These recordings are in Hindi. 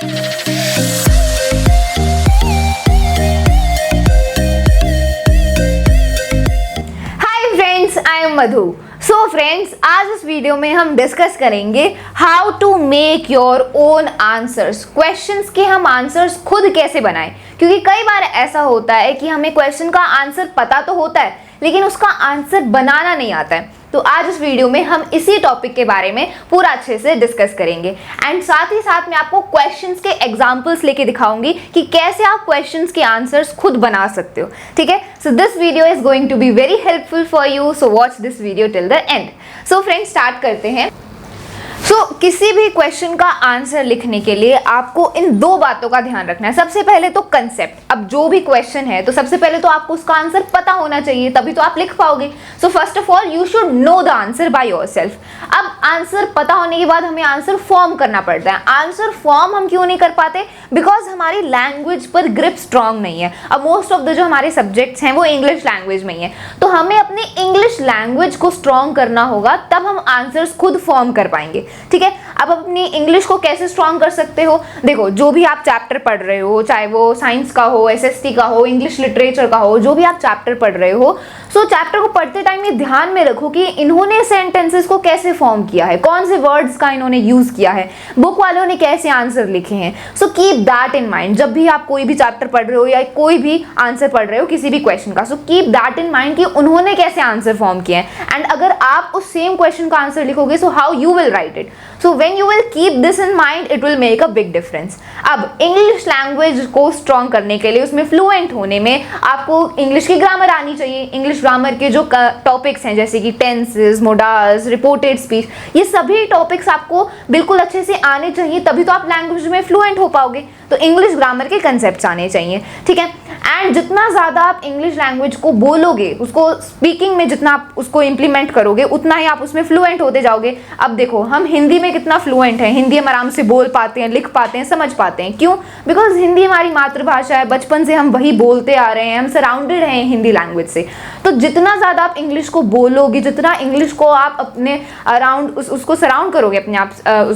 I am Madhu. So friends, आज इस वीडियो में हम डिस्कस करेंगे how to make your own answers. Questions के हम आंसर्स खुद कैसे बनाएं, क्योंकि कई बार ऐसा होता है कि हमें क्वेश्चन का आंसर पता तो होता है लेकिन उसका आंसर बनाना नहीं आता है। तो आज इस वीडियो में हम इसी टॉपिक के बारे में पूरा अच्छे से डिस्कस करेंगे एंड साथ ही साथ मैं आपको क्वेश्चंस के एग्जांपल्स लेके दिखाऊंगी कि कैसे आप क्वेश्चंस के आंसर्स खुद बना सकते हो। ठीक है, so this video is going to be very helpful for you, so watch this video till the end. So friends, start करते हैं। किसी भी क्वेश्चन का आंसर लिखने के लिए आपको इन दो बातों का ध्यान रखना है। सबसे पहले तो कंसेप्ट। अब जो भी क्वेश्चन है तो सबसे पहले तो आपको उसका आंसर पता होना चाहिए, तभी तो आप लिख पाओगे। So first of all you should know the answer by yourself. अब आंसर पता होने के बाद हमें आंसर फॉर्म करना पड़ता है। आंसर फॉर्म हम क्यों नहीं कर पाते? बिकॉज हमारी लैंग्वेज पर ग्रिप स्ट्रांग नहीं है। अब मोस्ट ऑफ द जो हमारे सब्जेक्ट्स हैं वो इंग्लिश लैंग्वेज में ही है, तो हमें अपनी इंग्लिश लैंग्वेज को स्ट्रांग करना होगा, तब हम आंसर्स खुद फॉर्म कर पाएंगे। ठीक है, अब अपनी इंग्लिश को कैसे स्ट्रांग कर सकते हो? देखो, जो भी आप चैप्टर पढ़ रहे हो, चाहे वो साइंस का हो, एसएसटी का हो, इंग्लिश लिटरेचर का हो, जो भी आप चैप्टर पढ़ रहे हो, सो चैप्टर को पढ़ते टाइम ये ध्यान में रखो कि इन्होंने सेंटेंसेस को कैसे फॉर्म किया है, कौन से वर्ड्स का इन्होंने यूज किया है, बुक वालों ने कैसे आंसर लिखे हैं। So keep that in mind. जब भी आप कोई भी चैप्टर पढ़ रहे हो या कोई भी आंसर पढ़ रहे हो किसी भी क्वेश्चन का, so keep that in mind कि उन्होंने कैसे आंसर फॉर्म किया है। एंड अगर आप उस सेम क्वेश्चन का आंसर लिखोगे, so how you will write it. So when you will keep this in mind, it will make a big difference. अब इंग्लिश लैंग्वेज को स्ट्रॉन्ग करने के लिए, उसमें फ्लुएंट होने में आपको इंग्लिश की ग्रामर आनी चाहिए। इंग्लिश ग्रामर के जो टॉपिक्स हैं जैसे कि टेंसेस, मोडाल्स, रिपोर्टेड स्पीच, ये सभी टॉपिक्स आपको बिल्कुल अच्छे से आने चाहिए, तभी तो आप लैंग्वेज में फ्लुएंट हो पाओगे। तो इंग्लिश ग्रामर के कंसेप्ट्स आने चाहिए। ठीक है, एंड जितना ज़्यादा आप इंग्लिश लैंग्वेज को बोलोगे, उसको स्पीकिंग में जितना आप उसको इम्प्लीमेंट करोगे, उतना ही आप उसमें फ्लुएंट होते जाओगे। अब देखो, हम हिंदी में कितना फ्लुएंट हैं, हिंदी हम आराम से बोल पाते हैं, लिख पाते हैं, समझ पाते हैं। क्यों? बिकॉज हिंदी हमारी मातृभाषा है, बचपन से हम वही बोलते आ रहे हैं, हम सराउंडेड हैं हिंदी लैंग्वेज से। तो जितना ज़्यादा आप इंग्लिश को बोलोगे, जितना इंग्लिश को आप अपने अराउंड उसको सराउंड करोगे अपने आप,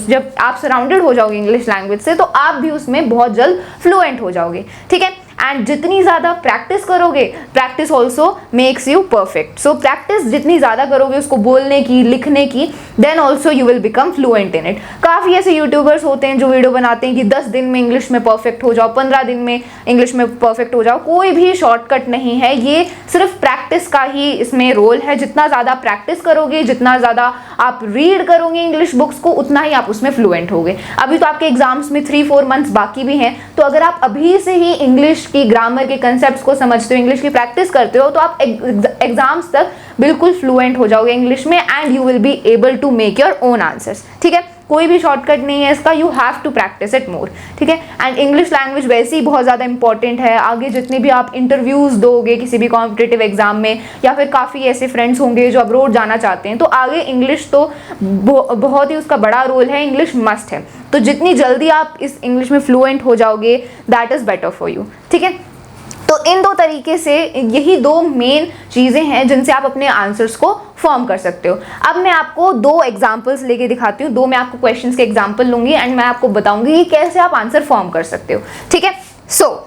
जब आप सराउंडेड हो जाओगे इंग्लिश लैंग्वेज से, तो आप भी उसमें बहुत जल्द फ्लुएंट हो जाओगे। ठीक है, एंड जितनी ज़्यादा प्रैक्टिस करोगे, practice also makes you perfect. So practice जितनी ज़्यादा करोगे उसको बोलने की, लिखने की, then also you will become fluent in it. काफ़ी ऐसे यूट्यूबर्स होते हैं जो वीडियो बनाते हैं कि 10 दिन में इंग्लिश में परफेक्ट हो जाओ, 15 दिन में इंग्लिश में परफेक्ट हो जाओ। कोई भी शॉर्टकट नहीं है, ये सिर्फ प्रैक्टिस का ही इसमें रोल है। जितना ज़्यादा प्रैक्टिस करोगे, जितना ज़्यादा आप रीड करोगे इंग्लिश बुक्स को, उतना ही आप उसमें फ्लुएंट होगे। अभी तो आपके एग्जाम्स में 3-4 मंथ्स बाकी भी हैं, तो अगर आप अभी से ही इंग्लिश की ग्रामर के कंसेप्ट्स को समझते हो, इंग्लिश की प्रैक्टिस करते हो, तो आप एग्जाम्स तक बिल्कुल फ्लुएंट हो जाओगे इंग्लिश में and you will be able to make your own answers. ठीक है, कोई भी शॉर्टकट नहीं है इसका, you have to practise it more. ठीक है, एंड इंग्लिश लैंग्वेज वैसे ही बहुत ज़्यादा इंपॉर्टेंट है। आगे जितने भी आप इंटरव्यूज़ दोगे किसी भी कॉम्पिटिटिव एग्जाम में, या फिर काफ़ी ऐसे फ्रेंड्स होंगे जो अब्रॉड जाना चाहते हैं, तो आगे इंग्लिश तो बहुत ही उसका बड़ा रोल है, इंग्लिश मस्ट है। तो जितनी जल्दी आप इस इंग्लिश में फ्लुएंट हो जाओगे, that is better for you. ठीक है, तो इन दो तरीके से, यही दो मेन चीज़ें हैं जिनसे आप अपने आंसर्स को फॉर्म कर सकते हो। अब मैं आपको 2 एग्जांपल्स लेके दिखाती हूँ। 2 मैं आपको क्वेश्चंस के एग्जांपल लूंगी एंड मैं आपको बताऊंगी कि कैसे आप आंसर फॉर्म कर सकते हो। ठीक है, सो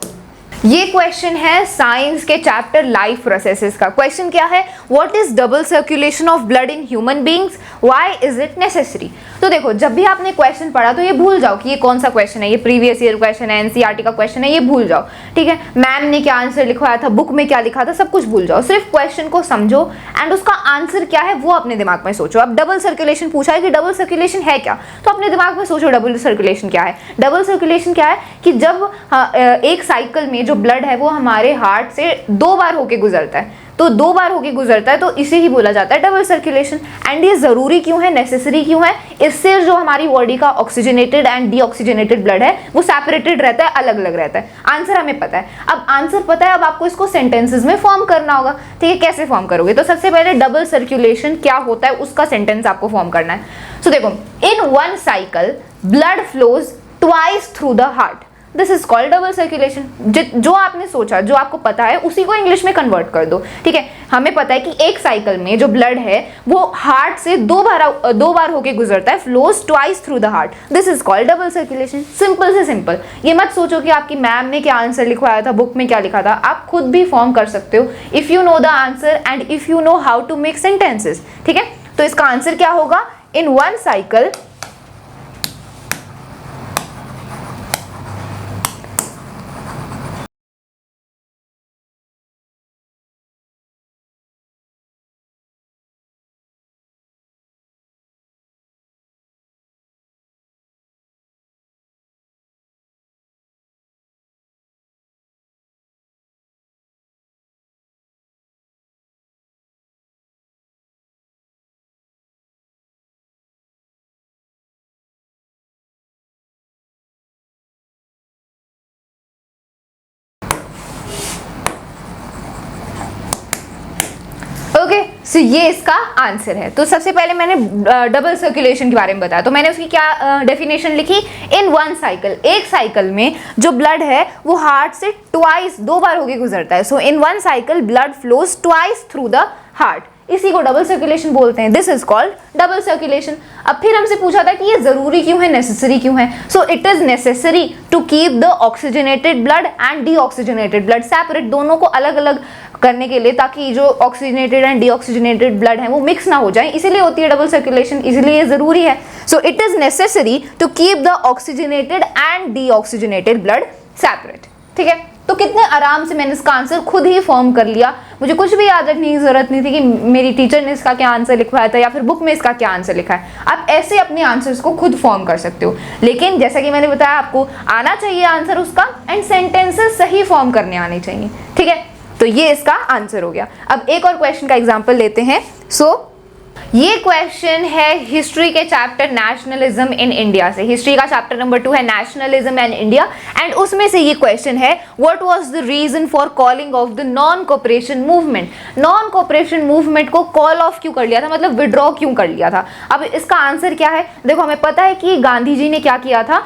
ये क्वेश्चन है साइंस के चैप्टर लाइफ प्रोसेसेस का। क्वेश्चन क्या है? What is double circulation of blood in human beings, why is it necessary. तो देखो, जब भी आपने क्वेश्चन पढ़ा तो ये भूल जाओ कि ये कौन सा क्वेश्चन है, ये प्रीवियस ईयर क्वेश्चन है, एनसीईआरटी का क्वेश्चन है, ये भूल जाओ। ठीक है, मैम ने क्या आंसर लिखवाया था, बुक में क्या लिखा था, सब कुछ भूल जाओ। सिर्फ क्वेश्चन को समझो एंड उसका आंसर क्या है वो अपने दिमाग में सोचो। अब डबल सर्कुलेशन पूछा है कि डबल सर्कुलेशन है क्या, तो अपने दिमाग में सोचो डबल सर्कुलेशन क्या है। डबल सर्कुलेशन क्या है कि जब एक साइकिल में जो ब्लड है वो हमारे हार्ट से 2 बार होके गुजरता है, तो 2 बार होके गुजरता है, तो इसे ही बोला जाता है डबल सर्कुलेशन। एंड ये जरूरी क्यों है, नेसेसरी क्यों है? इससे जो हमारी बॉडी का ऑक्सीजनेटेड एंड डीऑक्सीजनेटेड ब्लड है वो सेपरेटेड रहता है, अलग अलग रहता है। आंसर हमें पता है। अब आंसर पता है, अब आपको इसको सेंटेंसेस में फॉर्म करना होगा। ठीक है, कैसे फॉर्म करोगे? तो सबसे पहले डबल सर्कुलेशन क्या होता है उसका सेंटेंस आपको फॉर्म करना है। सो देखो, इन 1 cycle blood flows twice through the heart. This is called double circulation. जो आपने सोचा, जो आपको पता है, उसी को इंग्लिश में कन्वर्ट कर दो, ठीक है। हमें पता है कि एक साइकिल में जो ब्लड है वो हार्ट से दो बार होके गुजरता है, flows twice through the heart, this is called double circulation. Simple से सिंपल। ये मत सोचो कि आपकी मैम ने क्या आंसर लिखवाया था, बुक में क्या लिखा था, आप खुद भी फॉर्म कर सकते हो if you know the answer and if you know how to make sentences, ठीक है। तो इसका आंसर क्या होगा, in one cycle okay, so ये इसका आंसर है। तो सबसे पहले मैंने डबल सर्कुलेशन के बारे में बताया, तो मैंने उसकी क्या डेफिनेशन लिखी, इन वन साइकिल, एक साइकिल में जो ब्लड है वो हार्ट से ट्वाइस, दो बार होके गुजरता है। So in one cycle blood flows twice through the heart, इसी को डबल सर्कुलेशन बोलते हैं, this is called double circulation. अब फिर हमसे पूछा था कि ये जरूरी क्यों है, नेसेसरी क्यों है। So it is necessary to keep the oxygenated blood and deoxygenated blood separate, दोनों को अलग अलग करने के लिए, ताकि जो ऑक्सीजनेटेड एंड डीऑक्सीजनेटेड ब्लड है वो मिक्स ना हो जाए, इसीलिए होती है डबल सर्कुलेशन, इसीलिए जरूरी है। So it is necessary to keep the oxygenated and deoxygenated blood separate, ठीक है। तो कितने आराम से मैंने इसका आंसर खुद ही फॉर्म कर लिया, मुझे कुछ भी याद रखने की जरूरत नहीं थी कि मेरी टीचर ने इसका क्या आंसर लिखवाया था या फिर बुक में इसका क्या आंसर लिखा है। आप ऐसे अपने आंसर्स को खुद फॉर्म कर सकते हो, लेकिन जैसा कि मैंने बताया आपको आना चाहिए आंसर उसका, एंड सेंटेंसेस सही फॉर्म करने आने चाहिए, ठीक है। तो ये इसका आंसर हो गया। अब एक और क्वेश्चन का एग्जाम्पल लेते हैं। ये क्वेश्चन है हिस्ट्री के चैप्टर नेशनलिज्म इन इंडिया से। हिस्ट्री का चैप्टर नंबर 2 है नेशनलिज्म इन इंडिया, एंड उसमें से ये क्वेश्चन है, what was the reason for calling off the non cooperation movement. Non cooperation movement को कॉल ऑफ क्यों कर लिया था, मतलब विड्रॉ क्यों कर लिया था। अब इसका आंसर क्या है, देखो हमें पता है कि गांधी जी ने क्या किया था,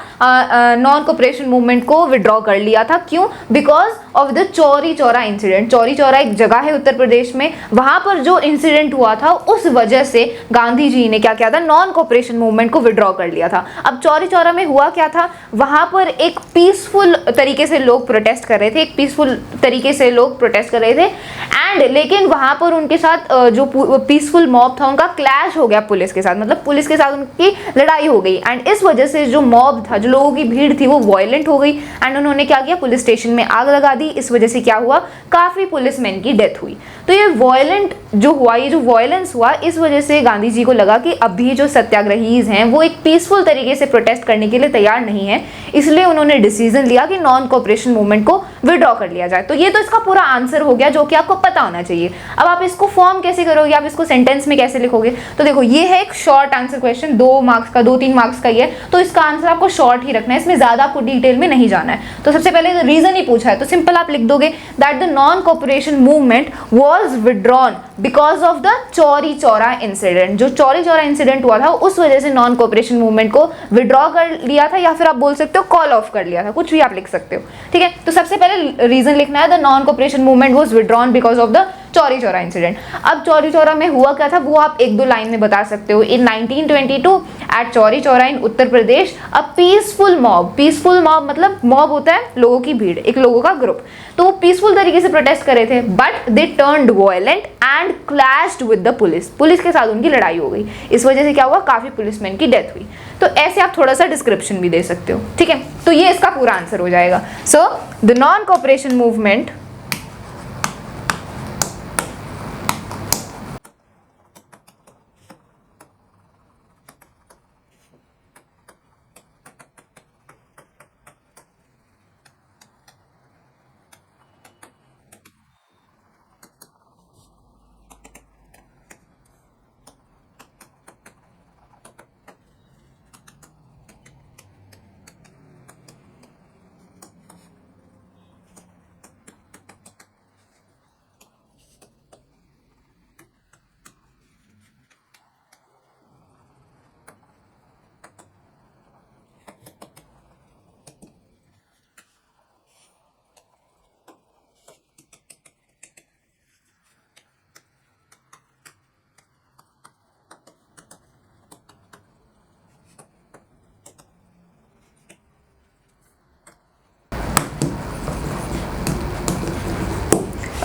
नॉन कोऑपरेशन मूवमेंट को विड्रॉ कर लिया था। क्यों, because of the Chauri Chaura incident. Chauri Chaura एक जगह है उत्तर प्रदेश में, वहां पर जो इंसिडेंट हुआ था उस वजह से गांधी जी ने क्या किया था, नॉन कोऑपरेशन मूवमेंट को विड्रॉ कर लिया था। अब चौरी चौरा में हुआ क्या था, वहां पर एक पीसफुल तरीके से लोग प्रोटेस्ट कर रहे थे, एक पीसफुल तरीके से लोग प्रोटेस्ट कर रहे थे, एंड लेकिन वहां पर उनके साथ जो पीसफुल मॉब था उनका क्लैश हो गया पुलिस के साथ, मतलब पुलिस के साथ उनकी लड़ाई हो गई, एंड इस वजह से जो मॉब था, जो लोगों की भीड़ थी वो वायलेंट हो गई, एंड उन्होंने क्या किया, पुलिस स्टेशन में आग लगा दी। इस वजह से क्या हुआ, काफी पुलिसमैन की डेथ हुई। तो ये वायलेंट जो हुआ, ये जो वायलेंस हुआ, इस वजह से गांधी जी को लगा कि अभी जो सत्याग्रहीज हैं वो एक पीसफुल तरीके से प्रोटेस्ट करने के लिए तैयार नहीं है, इसलिए उन्होंने डिसीजन लिया कि नॉन कोऑपरेशन मूवमेंट को विड्रॉ कर लिया जाए। तो ये तो इसका पूरा आंसर हो गया जो कि आपको पता होना चाहिए। अब आप इसको फॉर्म कैसे करोगे, आप इसको सेंटेंस में कैसे लिखोगे। तो देखो ये है एक शॉर्ट आंसर क्वेश्चन, 2 मार्क्स का, 2-3 मार्क्स का ही है, तो इसका आंसर आपको शॉर्ट ही रखना है, इसमें ज्यादा आपको डिटेल में नहीं जाना है। तो सबसे पहले रीजन ही पूछा है तो सिंपल आप लिख दोगे that the non cooperation movement was withdrawn because of the Chauri Chaura incident. जो चौरी चौरा इंसिडेंट हुआ था उस वजह से नॉन कोऑपरेशन मूवमेंट को विड्रॉ कर लिया था, या फिर आप बोल सकते हो कॉल ऑफ कर लिया था, कुछ भी आप लिख सकते हो, ठीक है। तो सबसे पहले रीजन लिखना है, the non cooperation movement was withdrawn because of the Chauri Chaura incident. अब चौरी चौरा में हुआ क्या था वो आप 1-2 लाइन में बता सकते हो। In 1922 at Chauri Chaura in Uttar Pradesh a peaceful mob मतलब मॉब होता है लोगों की भीड़, एक लोगों का ग्रुप, तो वो पीसफुल तरीके से प्रोटेस्ट कर रहे थे, but they turned violent and clashed with the police के साथ उनकी लड़ाई हो गई। इस वजह से क्या हुआ, काफी पुलिसमैन की डेथ हुई। तो ऐसे आप थोड़ा सा डिस्क्रिप्शन भी दे सकते हो, ठीक है। तो ये इसका पूरा आंसर हो जाएगा। So the non cooperation movement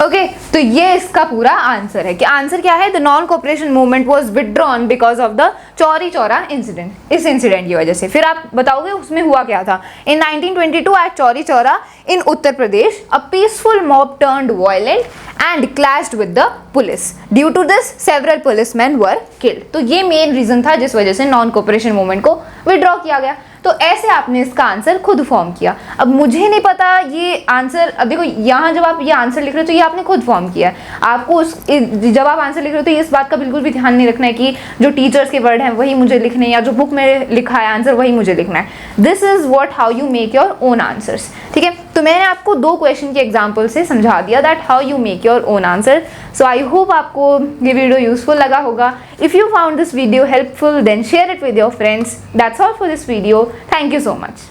okay तो ये इसका पूरा आंसर है कि आंसर क्या है, the non cooperation movement was withdrawn because of the Chauri Chaura incident, इस इंसिडेंट की वजह से। फिर आप बताओगे उसमें हुआ क्या था। In 1922 at Chauri Chaura in Uttar Pradesh a peaceful mob turned violent and clashed with the police, due to this several policemen were killed. तो ये मेन रीजन था जिस वजह से नॉन कोऑपरेशन मूवमेंट को विड्रॉ किया गया। तो ऐसे आपने इसका आंसर खुद फॉर्म किया। अब मुझे नहीं पता ये आंसर, अब देखो यहाँ जब आप ये आंसर लिख रहे हो तो ये आपने खुद फॉर्म किया है। आपको जब आप आंसर लिख रहे हो तो इस बात का बिल्कुल भी ध्यान नहीं रखना है कि जो टीचर्स के वर्ड हैं वही मुझे लिखने हैं या जो बुक में लिखा है आंसर वही मुझे लिखना है। This is what how you make your own answers. ठीक है, तो मैंने आपको 2 क्वेश्चन के एग्जाम्पल से समझा दिया that how you make your own answer. So I hope आपको ये वीडियो यूजफुल लगा होगा। If you found this video helpful then share it with your friends. That's all for this video. Thank you so much.